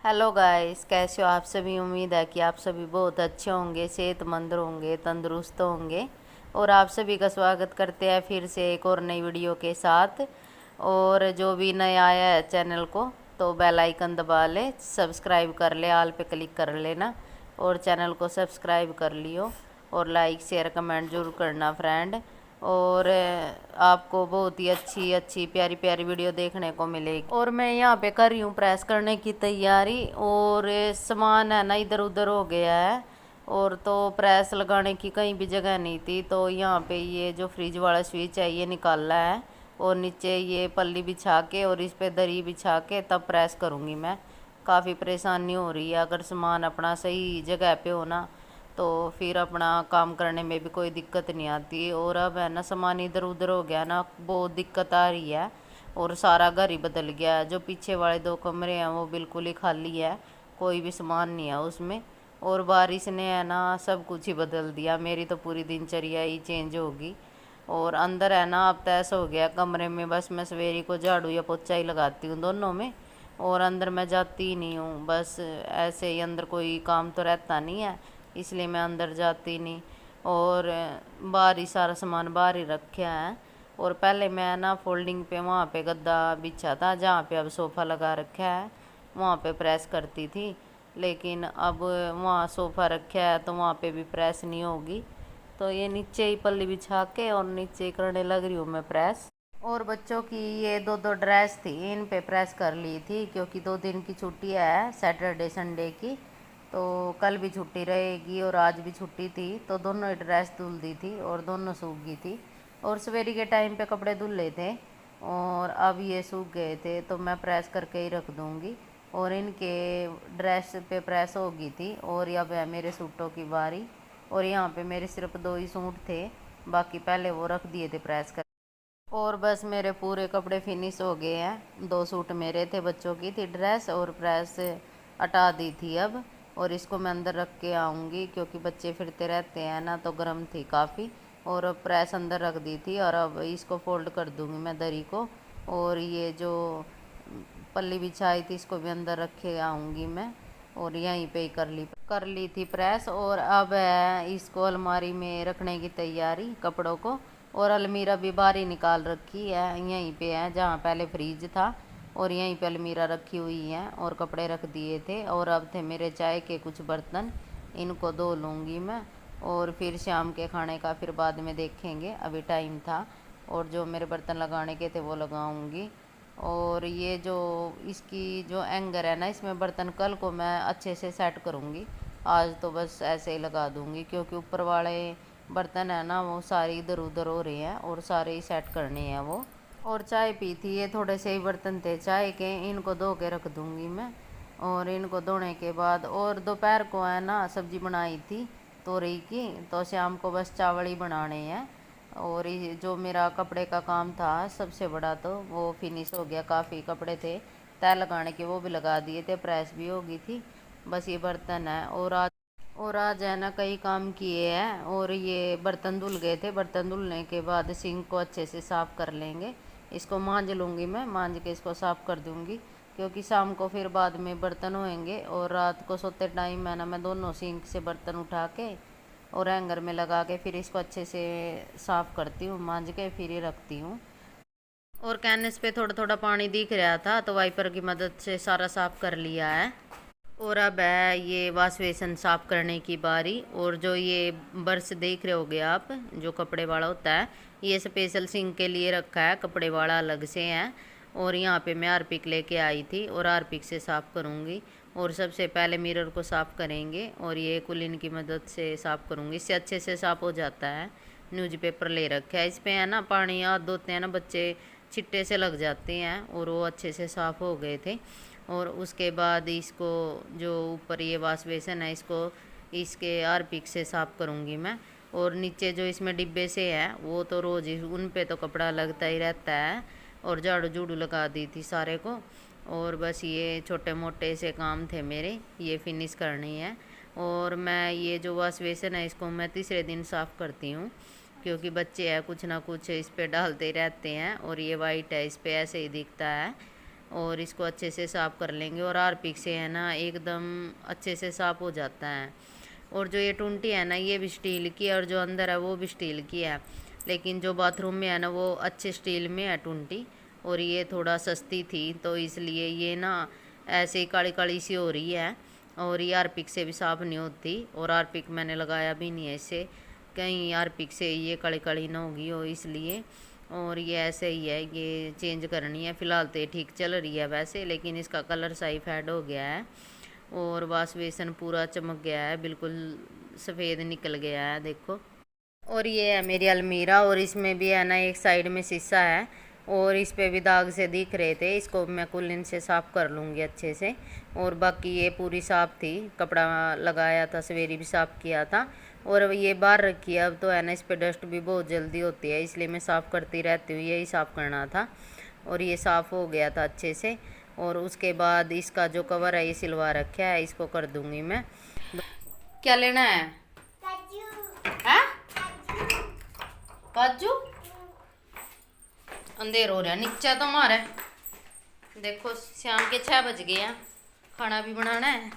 Hello guys, कैसे हो आप सभी। उम्मीद है कि आप सभी बहुत अच्छे होंगे, सेहतमंद होंगे, तंदुरुस्त होंगे। और आप सभी का स्वागत करते हैं फिर से एक और नई वीडियो के साथ। और जो भी नया आया है चैनल को तो बेल आइकन दबा ले, सब्सक्राइब कर ले, ऑल पे क्लिक कर लेना और चैनल को सब्सक्राइब कर लियो। और लाइक शेयर कमेंट जरूर करना फ्रेंड। और आपको बहुत ही अच्छी अच्छी प्यारी प्यारी वीडियो देखने को मिलेगी। और मैं यहाँ पे कर रही हूँ प्रेस करने की तैयारी। और सामान है ना इधर उधर हो गया है। और तो प्रेस लगाने की कहीं भी जगह नहीं थी, तो यहाँ पे ये जो फ्रिज वाला स्विच है ये निकाला है। और नीचे ये पल्ली बिछा के और इस पे दरी बिछा के तब प्रेस करूँगी मैं। काफ़ी परेशानी हो रही है। अगर सामान अपना सही जगह पे हो ना तो फिर अपना काम करने में भी कोई दिक्कत नहीं आती। और अब है ना सामान इधर उधर हो गया ना, बहुत दिक्कत आ रही है। और सारा घर ही बदल गया है। जो पीछे वाले 2 कमरे हैं वो बिल्कुल ही खाली है, कोई भी सामान नहीं है उसमें। और बारिश ने है ना सब कुछ ही बदल दिया, मेरी तो पूरी दिनचर्या ही चेंज होगी। और अंदर है ना अब तैस हो गया कमरे में, बस मैं सवेरे को झाड़ू या पोछा ही लगाती हूँ दोनों में। और अंदर मैं जाती ही नहीं हूँ, बस ऐसे ही अंदर कोई काम तो रहता नहीं है इसलिए मैं अंदर जाती नहीं। और बाहर ही सारा सामान बाहर ही रखा है। और पहले मैं ना फोल्डिंग पे वहाँ पे गद्दा बिछा था जहाँ पे अब सोफ़ा लगा रखा है, वहाँ पे प्रेस करती थी। लेकिन अब वहाँ सोफ़ा रखा है तो वहाँ पे भी प्रेस नहीं होगी, तो ये नीचे ही पल्ली बिछा के और नीचे ही करने लग रही हूँ मैं प्रेस। और बच्चों की ये दो दो ड्रेस थी, इन पे प्रेस कर ली थी क्योंकि 2 दिन की छुट्टी है, सैटरडे संडे की। तो कल भी छुट्टी रहेगी और आज भी छुट्टी थी, तो दोनों ही ड्रेस धुल दी थी और दोनों सूख गई थी। और सवेरे के टाइम पे कपड़े धुल ले थे और अब ये सूख गए थे तो मैं प्रेस करके ही रख दूँगी। और इनके ड्रेस पे प्रेस हो गई थी। और अब है मेरे सूटों की बारी। और यहाँ पे मेरे सिर्फ 2 ही सूट थे, बाकी पहले वो रख दिए थे प्रेस कर। और बस मेरे पूरे कपड़े फिनिश हो गए हैं। 2 सूट मेरे थे, बच्चों की थी ड्रेस और प्रेस हटा दी थी अब। और इसको मैं अंदर रख के आऊँगी क्योंकि बच्चे फिरते रहते हैं ना, तो गर्म थी काफ़ी। और अब प्रेस अंदर रख दी थी और अब इसको फोल्ड कर दूँगी मैं दरी को। और ये जो पल्ली बिछाई थी इसको भी अंदर रख के आऊँगी मैं। और यहीं पे ही कर ली थी प्रेस। और अब है इसको अलमारी में रखने की तैयारी कपड़ों को। और अलमीरा भी बाहर ही निकाल रखी है, यहीं पे है जहाँ पहले फ्रिज था। और यहीं पे अलमीरा रखी हुई है और कपड़े रख दिए थे। और अब थे मेरे चाय के कुछ बर्तन, इनको धो लूँगी मैं। और फिर शाम के खाने का फिर बाद में देखेंगे, अभी टाइम था। और जो मेरे बर्तन लगाने के थे वो लगाऊंगी। और ये जो इसकी जो एंगर है ना, इसमें बर्तन कल को मैं अच्छे से सेट करूँगी। आज तो बस ऐसे ही लगा दूँगी क्योंकि ऊपर वाले बर्तन है ना वो सारे इधर उधर हो रहे हैं और सारे ही सेट करने हैं वो। और चाय पी थी, ये थोड़े से ही बर्तन थे चाय के, इनको धो के रख दूँगी मैं। और इनको धोने के बाद और दोपहर को है ना सब्जी बनाई थी तोरई की, तो शाम को बस चावल ही बनाने हैं। और ये जो मेरा कपड़े का काम था सबसे बड़ा तो वो फिनिश हो गया। काफ़ी कपड़े थे तय लगाने के, वो भी लगा दिए थे, प्रेस भी हो गई थी। बस ये बर्तन है। और आज है ना कई काम किए हैं। और ये बर्तन धुल गए थे, बर्तन धुलने के बाद सिंक को अच्छे से साफ़ कर लेंगे। इसको मांज लूँगी मैं, मांज के इसको साफ़ कर दूँगी क्योंकि शाम को फिर बाद में बर्तन होंगे। और रात को सोते टाइम है ना मैं दोनों सिंक से बर्तन उठा के और हैंगर में लगा के फिर इसको अच्छे से साफ़ करती हूँ, मांज के फिर ही रखती हूँ। और कैनस पे थोड़ा थोड़ा पानी दिख रहा था तो वाइपर की मदद से सारा साफ़ कर लिया है। और अब है ये वॉश बेसन साफ़ करने की बारी। और जो ये ब्रश देख रहे होगे आप, जो कपड़े वाला होता है, ये स्पेशल सिंक के लिए रखा है, कपड़े वाला अलग से है। और यहाँ पे मैं हारपिक लेके आई थी और हारपिक से साफ़ करूँगी। और सबसे पहले मिरर को साफ़ करेंगे और ये कुलीन की मदद से साफ़ करूँगी, इससे अच्छे से साफ़ हो जाता है। न्यूज़पेपर ले रखा है, इस पर है ना पानी हाथ धोते हैं ना बच्चे, छिट्टे से लग जाते हैं। और वो अच्छे से साफ़ हो गए थे। और उसके बाद इसको जो ऊपर ये वॉश बेसन है इसको इसके हारपिक से साफ़ करूँगी मैं। और नीचे जो इसमें डिब्बे से है वो तो रोज़ ही उन पे तो कपड़ा लगता ही रहता है। और झाड़ू झूड़ू लगा दी थी सारे को। और बस ये छोटे मोटे से काम थे मेरे, ये फिनिश करनी है। और मैं ये जो वॉश बेसन है इसको मैं तीसरे दिन साफ़ करती हूँ क्योंकि बच्चे हैं कुछ ना कुछ इस पर डालते ही रहते हैं। और ये वाइट है, इस पर ऐसे ही दिखता है। और इसको अच्छे से साफ़ कर लेंगे। और हार्पिक से है ना एकदम अच्छे से साफ़ हो जाता है। और जो ये टूंटी है ना ये भी स्टील की है और जो अंदर है वो भी स्टील की है, लेकिन जो बाथरूम में है ना वो अच्छे स्टील में है टूंटी। और ये थोड़ा सस्ती थी तो इसलिए ये ना ऐसे ही काली काली सी हो रही है। और ये हार्पिक से भी साफ़ नहीं होती। और हार्पिक मैंने लगाया भी नहीं है इसे, कहीं हार्पिक से ये काली काली ना होगी हो इसलिए। और ये ऐसे ही है, ये चेंज करनी है। फ़िलहाल तो ये ठीक चल रही है वैसे, लेकिन इसका कलर सही फेड हो गया है और वाश बेसन पूरा चमक गया है, बिल्कुल सफ़ेद निकल गया है देखो। और ये है मेरी अलमीरा और इसमें भी है ना एक साइड में शीशा है और इस पे भी दाग से दिख रहे थे। इसको मैं कुल्लिन से साफ़ कर लूँगी अच्छे से। और बाकी ये पूरी साफ़ थी, कपड़ा लगाया था सवेरे भी साफ़ किया था। और ये बाहर रखी है अब तो है ना, इस पे डस्ट भी बहुत जल्दी होती है इसलिए मैं साफ़ करती रहती हूँ, यही साफ़ करना था। और ये साफ़ हो गया था अच्छे से। और उसके बाद इसका जो कवर है ये सिलवा रखा है, इसको कर दूँगी मैं। क्या लेना है? काजू। अंधेर हो रहा है नीचे तो हमारे, देखो शाम के 6 बज गए हैं, खाना भी बनाना है।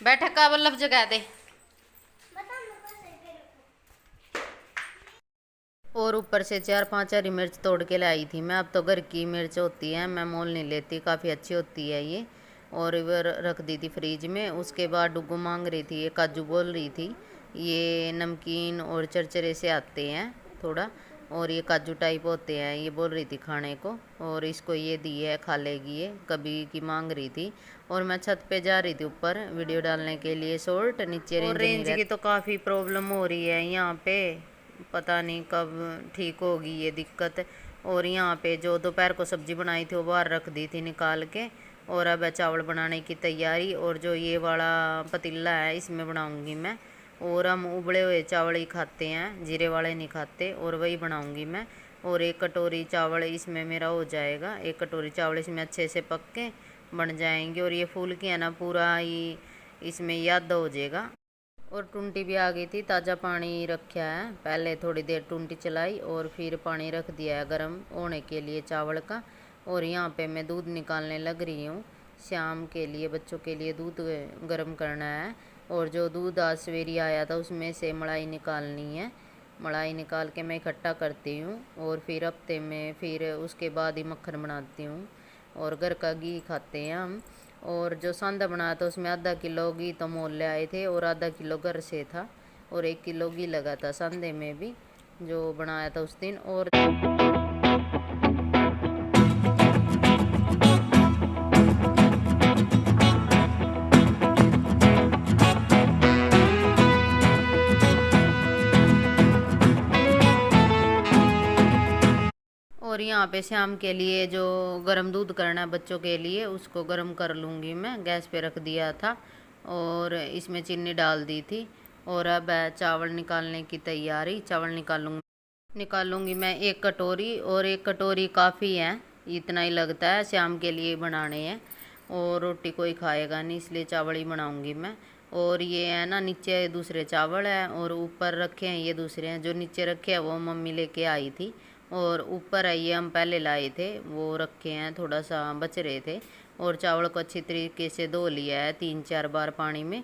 बैठक का बल्लभ जगा दे। और ऊपर से 4-5 हरी मिर्च तोड़ के लाई थी मैं। अब तो घर की मिर्च होती है, मैं मोल नहीं लेती, काफ़ी अच्छी होती है ये। और वो रख दी थी फ्रिज में। उसके बाद डुगू मांग रही थी, ये काजू बोल रही थी ये नमकीन और चरचरे से आते हैं थोड़ा, और ये काजू टाइप होते हैं, ये बोल रही थी खाने को। और इसको ये दी है, खा लेगी ये, कभी की मांग रही थी। और मैं छत पे जा रही थी ऊपर वीडियो डालने के लिए शॉर्ट, नीचे रेंज की तो काफ़ी प्रॉब्लम हो रही है यहाँ पे, पता नहीं कब ठीक होगी ये दिक्कत। और यहाँ पे जो दोपहर को सब्जी बनाई थी वो बाहर रख दी थी निकाल के। और अब है चावल बनाने की तैयारी। और जो ये वाला पतीला है इसमें बनाऊंगी मैं। और हम उबले हुए चावल ही खाते हैं, जीरे वाले नहीं खाते, और वही बनाऊंगी मैं। और 1 कटोरी चावल इसमें मेरा हो जाएगा, 1 कटोरी चावल इसमें अच्छे से पक के बन जाएंगे। और ये फूल की है ना पूरा ही इसमें याद हो जाएगा। और टूंटी भी आ गई थी, ताज़ा पानी रखा है, पहले थोड़ी देर टूंटी चलाई और फिर पानी रख दिया है गर्म होने के लिए चावल का। और यहाँ पे मैं दूध निकालने लग रही हूँ, शाम के लिए बच्चों के लिए दूध गर्म करना है। और जो दूध आज सवेरे आया था उसमें से मलाई निकालनी है, मलाई निकाल के मैं इकट्ठा करती हूँ। और फिर हफ्ते में फिर उसके बाद ही मक्खन बनाती हूँ। और घर का घी खाते हैं हम। और जो सांदा बनाया था उसमें आधा किलो घी तो मोल ले आए थे और आधा किलो घर से था। और 1 किलो घी लगा था सांदे में भी जो बनाया था उस दिन। और यहाँ पे शाम के लिए जो गर्म दूध करना है बच्चों के लिए उसको गर्म कर लूँगी मैं, गैस पे रख दिया था और इसमें चीनी डाल दी थी। और अब है चावल निकालने की तैयारी, चावल निकालूंगी मैं 1 कटोरी। और 1 कटोरी काफ़ी है, इतना ही लगता है, शाम के लिए बनाने हैं। और रोटी कोई खाएगा नहीं इसलिए चावल ही बनाऊंगी मैं। और ये है ना नीचे दूसरे चावल है और ऊपर रखे हैं ये दूसरे हैं, जो नीचे रखे हैं वो मम्मी लेके आई थी। और ऊपर है ये हम पहले लाए थे, वो रखे हैं, थोड़ा सा बच रहे थे। और चावल को अच्छी तरीके से धो लिया है 3-4 बार पानी में।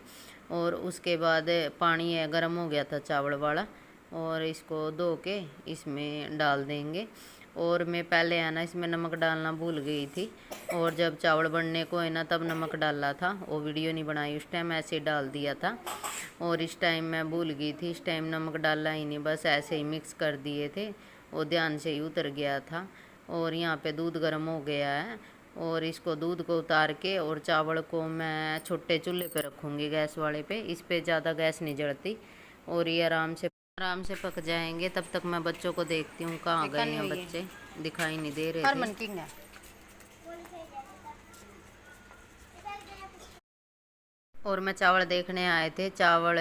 और उसके बाद पानी है गर्म हो गया था चावल वाला, और इसको धो के इसमें डाल देंगे। और मैं पहले है ना इसमें नमक डालना भूल गई थी, और जब चावल बनने को है ना तब नमक डाला था, वो वीडियो नहीं बनाई उस टाइम, ऐसे ही डाल दिया था। और इस टाइम मैं भूल गई थी, इस टाइम नमक डाला ही नहीं, बस ऐसे ही मिक्स कर दिए थे, वो ध्यान से ही उतर गया था। और यहाँ पे दूध गर्म हो गया है और इसको दूध को उतार के और चावल को मैं छोटे चूल्हे पे रखूँगी, गैस वाले पे, इस पे ज़्यादा गैस नहीं जलती। और ये आराम से पक जाएंगे। तब तक मैं बच्चों को देखती हूँ कहाँ गए हैं बच्चे, दिखाई नहीं दे रहे थे। और मैं चावल देखने आए थे, चावल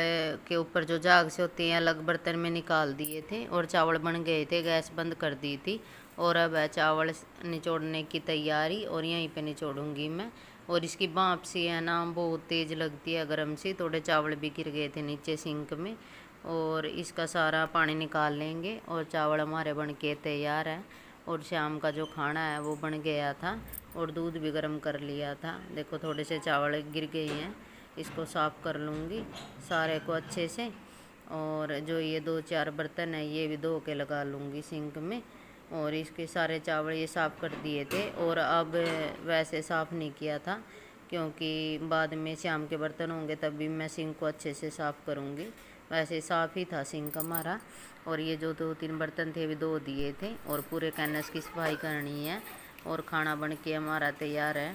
के ऊपर जो झाग से होती हैं अलग बर्तन में निकाल दिए थे और चावल बन गए थे, गैस बंद कर दी थी। और अब है चावल निचोड़ने की तैयारी, और यहीं पे निचोड़ूंगी मैं। और इसकी भाप सी है ना बहुत तेज़ लगती है, गर्म सी, थोड़े चावल भी गिर गए थे नीचे सिंक में। और इसका सारा पानी निकाल लेंगे। और चावल हमारे बन के तैयार है। और शाम का जो खाना है वो बन गया था और दूध भी गर्म कर लिया था। देखो थोड़े से चावल गिर गए हैं, इसको साफ़ कर लूँगी सारे को अच्छे से। और जो ये 2-4 बर्तन है ये भी धो के लगा लूँगी सिंक में। और इसके सारे चावल ये साफ़ कर दिए थे। और अब वैसे साफ़ नहीं किया था क्योंकि बाद में शाम के बर्तन होंगे तब भी मैं सिंक को अच्छे से साफ़ करूँगी। वैसे साफ़ ही था सिंक हमारा। और ये जो 2-3 बर्तन थे भी धो दिए थे। और पूरे कैनस की सफाई करनी है। और खाना बन के हमारा तैयार है।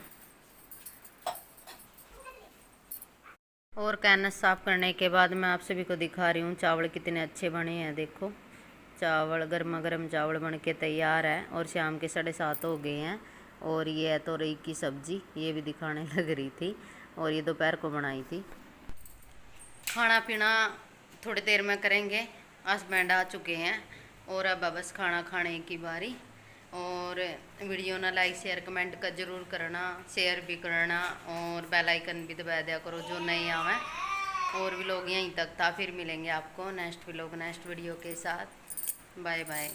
और कैनस साफ़ करने के बाद मैं आप सभी को दिखा रही हूँ चावल कितने अच्छे बने हैं। देखो चावल गर्मा गर्म चावल बन के तैयार है। और शाम के 7:30 हो गए हैं। और ये है तोरई की सब्ज़ी, ये भी दिखाने लग रही थी। और ये दोपहर को बनाई थी। खाना पीना थोड़ी देर में करेंगे, हस्बैंड आ चुके हैं। और अब बस खाना खाने की बारी। और वीडियो ना लाइक शेयर कमेंट का ज़रूर करना, शेयर भी करना और बेल आइकन भी दबा दिया करो जो नए आवे। और व्लॉग यहीं तक था, फिर मिलेंगे आपको नेक्स्ट व्लॉग नेक्स्ट वीडियो के साथ। Bye bye.